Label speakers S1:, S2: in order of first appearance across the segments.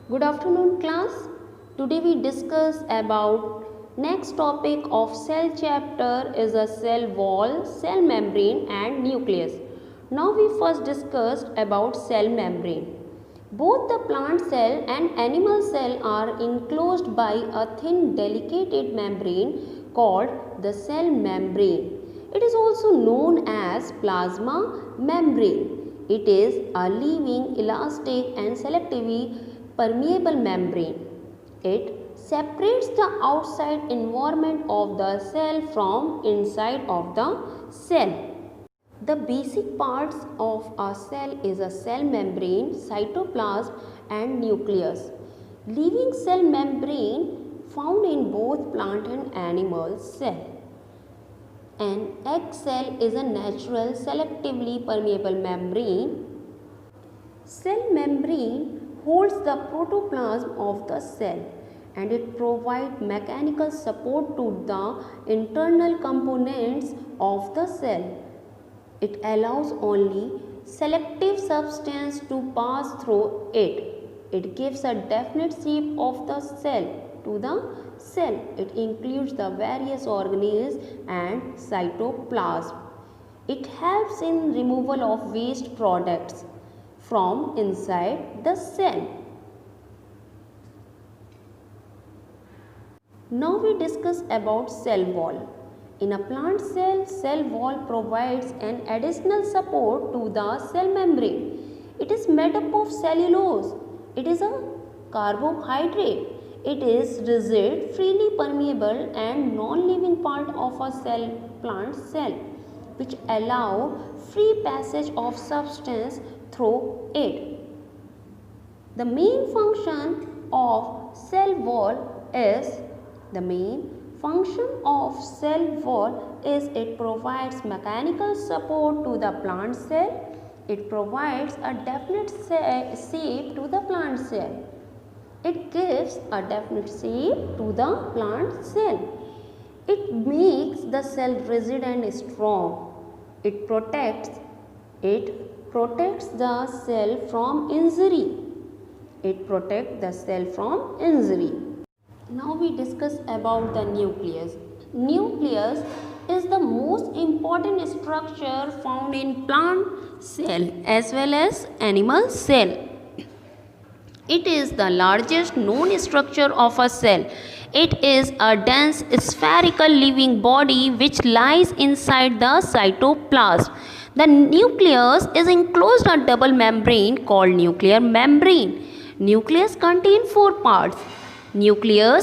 S1: Good afternoon class. Today we discuss about next topic of cell chapter is a cell wall, cell membrane and nucleus. Now we first discussed about cell membrane. Both the plant cell and animal cell are enclosed by a thin delicate membrane called the cell membrane. It is also known as plasma membrane. It is a living, elastic and selectively permeable membrane. It separates the outside environment of the cell from inside of the cell. The basic parts of a cell is a cell membrane, cytoplasm and nucleus. Living cell membrane found in both plant and animal cell. An egg cell is a natural selectively permeable membrane. Cell membrane holds the protoplasm of the cell and it provides mechanical support to the internal components of the cell. It allows only selective substance to pass through it. It gives a definite shape of the cell to the cell. It includes the various organelles and cytoplasm. It helps in removal of waste products from inside the cell. Now we discuss about cell wall. In a plant cell, cell wall provides an additional support to the cell membrane. It is made up of cellulose. It is a carbohydrate. It is rigid, freely permeable and non-living part of a plant cell, which allow free passage of substance through it. The main function of cell wall is it provides mechanical support to the plant cell. It provides a definite shape to the plant cell. It gives a definite shape to the plant cell. It makes the cell rigid and strong. It protects the cell from injury. Now we discuss about the nucleus. Nucleus is the most important structure found in plant cell as well as animal cell. It is the largest known structure of a cell. It is a dense spherical living body which lies inside the cytoplasm. The nucleus is enclosed a double membrane called nuclear membrane. Nucleus contains four parts. Nuclear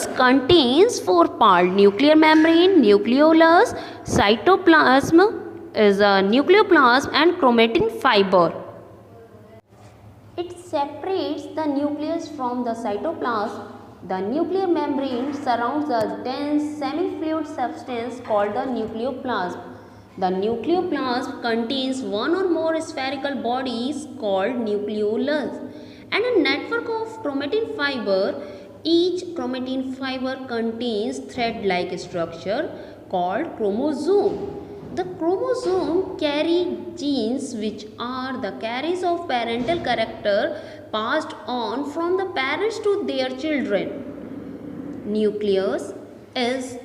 S1: membrane, nucleolus, cytoplasm is a nucleoplasm and chromatin fiber. It separates the nucleus from the cytoplasm. The nuclear membrane surrounds a dense semi-fluid substance called the nucleoplasm. The nucleoplasm contains one or more spherical bodies called nucleolus and a network of chromatin fiber. Each chromatin fiber contains thread-like structure called chromosome. The chromosome carry genes which are the carriers of parental character passed on from the parents to their children. Nucleus is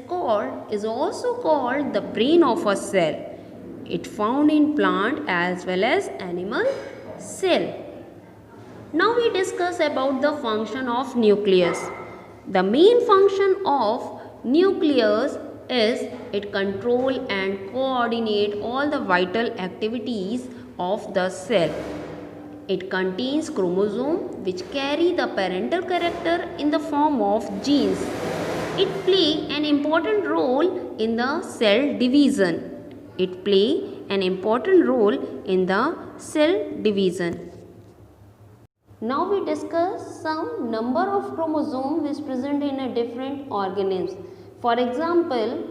S1: also called the brain of a cell. It found in plant as well as animal cell. Now we discuss about the function of nucleus. The main function of nucleus is it control and coordinate all the vital activities of the cell. It contains chromosomes which carry the parental character in the form of genes. It plays an important role in the cell division. Now we discuss some number of chromosomes which present in a different organisms. For example,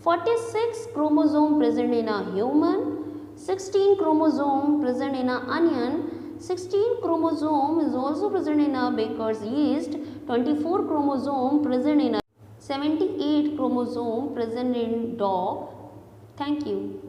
S1: 46 chromosome present in a human, 16 chromosome present in an onion, 16 chromosome is also present in a baker's yeast, 24 chromosome present in a 78 chromosome present in dog. Thank you.